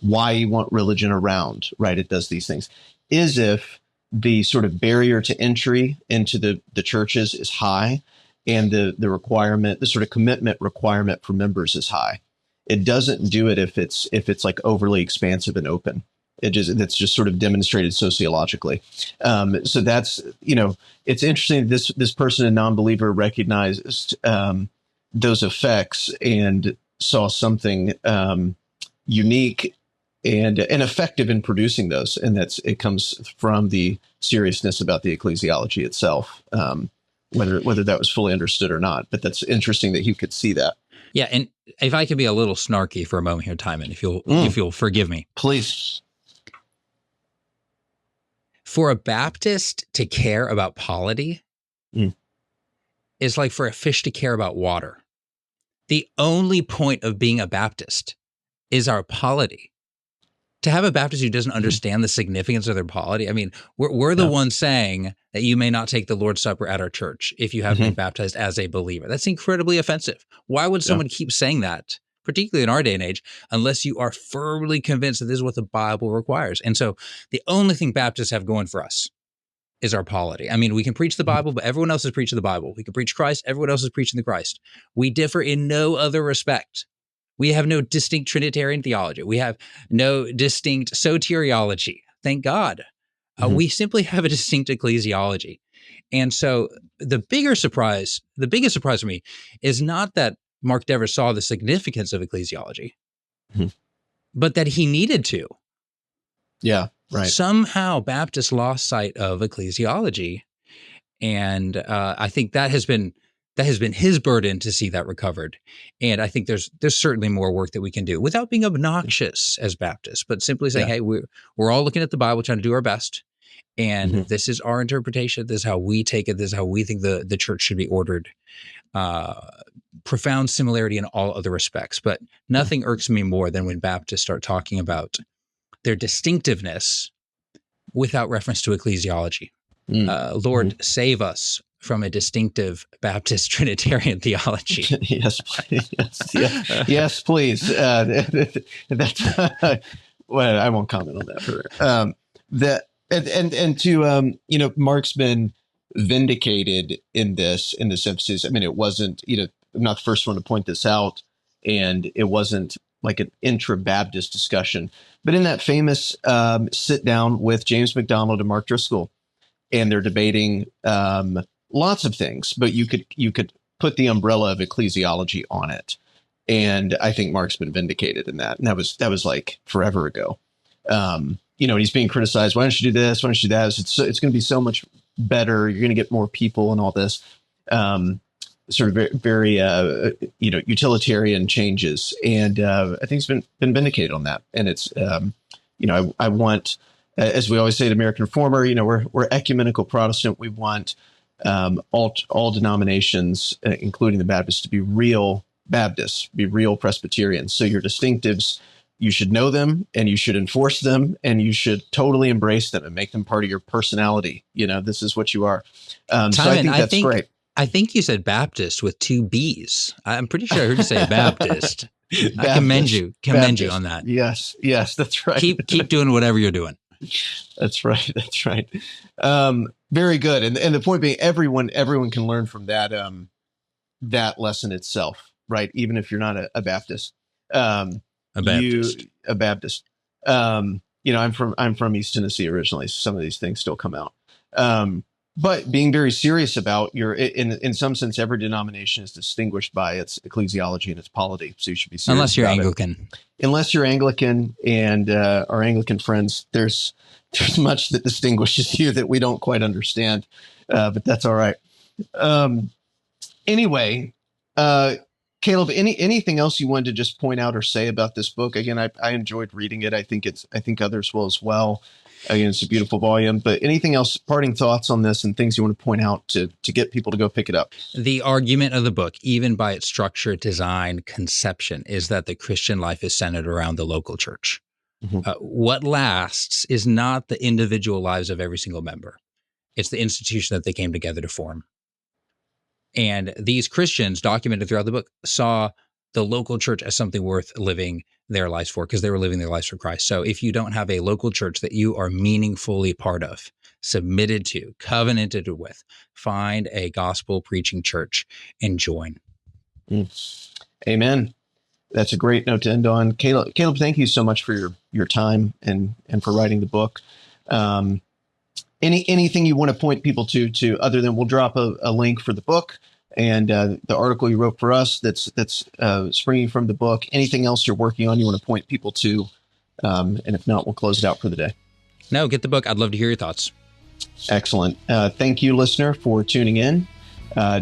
why you want religion around, right? It does these things, is if the sort of barrier to entry into the churches is high, and the requirement, the sort of commitment requirement for members is high. It doesn't do it if it's like overly expansive and open. That's just sort of demonstrated sociologically. So that's, it's interesting. This person, a non-believer, recognized those effects and saw something unique and effective in producing those. And it comes from the seriousness about the ecclesiology itself, whether that was fully understood or not. But that's interesting that he could see that. Yeah. And if I could be a little snarky for a moment here, Timon, if you'll forgive me. Please. For a Baptist to care about polity is like for a fish to care about water. The only point of being a Baptist is our polity. To have a Baptist who doesn't understand the significance of their polity, I mean, we're the ones saying that you may not take the Lord's Supper at our church if you haven't been baptized as a believer. That's incredibly offensive. Why would someone keep saying that, particularly in our day and age, unless you are firmly convinced that this is what the Bible requires? And so the only thing Baptists have going for us is our polity. I mean, we can preach the Bible, but everyone else is preaching the Bible. We can preach Christ, everyone else is preaching the Christ. We differ in no other respect. We have no distinct Trinitarian theology. We have no distinct soteriology. Thank God. We simply have a distinct ecclesiology. And so the biggest surprise for me is not that Mark Dever saw the significance of ecclesiology, but that he needed to. Yeah, right. Somehow Baptists lost sight of ecclesiology, and I think that has been his burden to see that recovered. And I think there's certainly more work that we can do without being obnoxious as Baptists, but simply saying, hey, we're all looking at the Bible, trying to do our best. And this is our interpretation. This is how we take it. This is how we think the church should be ordered. Profound similarity in all other respects. But nothing irks me more than when Baptists start talking about their distinctiveness without reference to ecclesiology. Lord, save us from a distinctive Baptist Trinitarian theology. Yes, please. Yes, please. That's well, I won't comment on that. Mark's been vindicated in this emphasis. I mean, it wasn't, I'm not the first one to point this out, and it wasn't like an intra-Baptist discussion, but in that famous sit down with James MacDonald and Mark Driscoll, and they're debating lots of things, but you could put the umbrella of ecclesiology on it. And I think Mark's been vindicated in that. And that was like forever ago. He's being criticized. Why don't you do this? Why don't you do that? It's going to be so much better. You're going to get more people and all this, sort of very, utilitarian changes. And I think it's been vindicated on that. And it's, I want, as we always say at American Reformer, we're ecumenical Protestant. We want all denominations, including the Baptists, to be real Baptists, be real Presbyterians. So your distinctives, you should know them, and you should enforce them, and you should totally embrace them and make them part of your personality. This is what you are. Timon, so I think that's great. I think you said Baptist with 2 B's. I'm pretty sure I heard you say Baptist. I commend you on that. Yes, that's right. Keep doing whatever you're doing. That's right. Very good. And the point being, everyone can learn from that lesson itself, right? Even if you're not a Baptist. A Baptist. A Baptist. I'm from East Tennessee originally, so some of these things still come out. But being very serious about in some sense, every denomination is distinguished by its ecclesiology and its polity. So you should be serious. Unless you're Anglican. Unless you're Anglican, and our Anglican friends, there's there's much that distinguishes you that we don't quite understand, but that's all right. Anyway, Caleb, anything else you wanted to just point out or say about this book? Again, I enjoyed reading it. I think others will as well. Again, it's a beautiful volume, but anything else, parting thoughts on this and things you want to point out to get people to go pick it up? The argument of the book, even by its structure, design, conception, is that the Christian life is centered around the local church. Mm-hmm. What lasts is not the individual lives of every single member. It's the institution that they came together to form. And these Christians, documented throughout the book, saw the local church as something worth living their lives for, because they were living their lives for Christ. So if you don't have a local church that you are meaningfully part of, submitted to, covenanted with, find a gospel preaching church and join. Amen. That's a great note to end on. Caleb, thank you so much for your time and for writing the book. Anything you want to point people to other than we'll drop a link for the book and the article you wrote for us that's springing from the book. Anything else you're working on you want to point people to? And if not, we'll close it out for the day. No, get the book. I'd love to hear your thoughts. Excellent. Thank you, listener, for tuning in.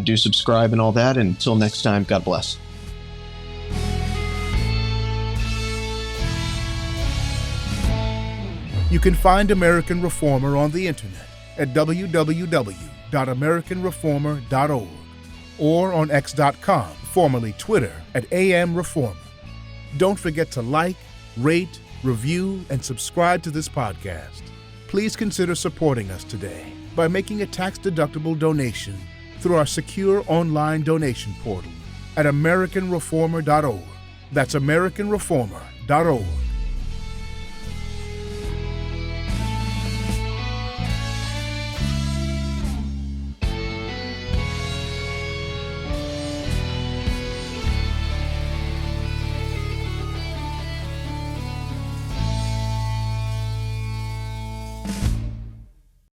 Do subscribe and all that. And until next time, God bless. You can find American Reformer on the internet at www.americanreformer.org or on x.com, formerly Twitter, at @AMReformer. Don't forget to like, rate, review, and subscribe to this podcast. Please consider supporting us today by making a tax-deductible donation through our secure online donation portal at americanreformer.org. That's americanreformer.org.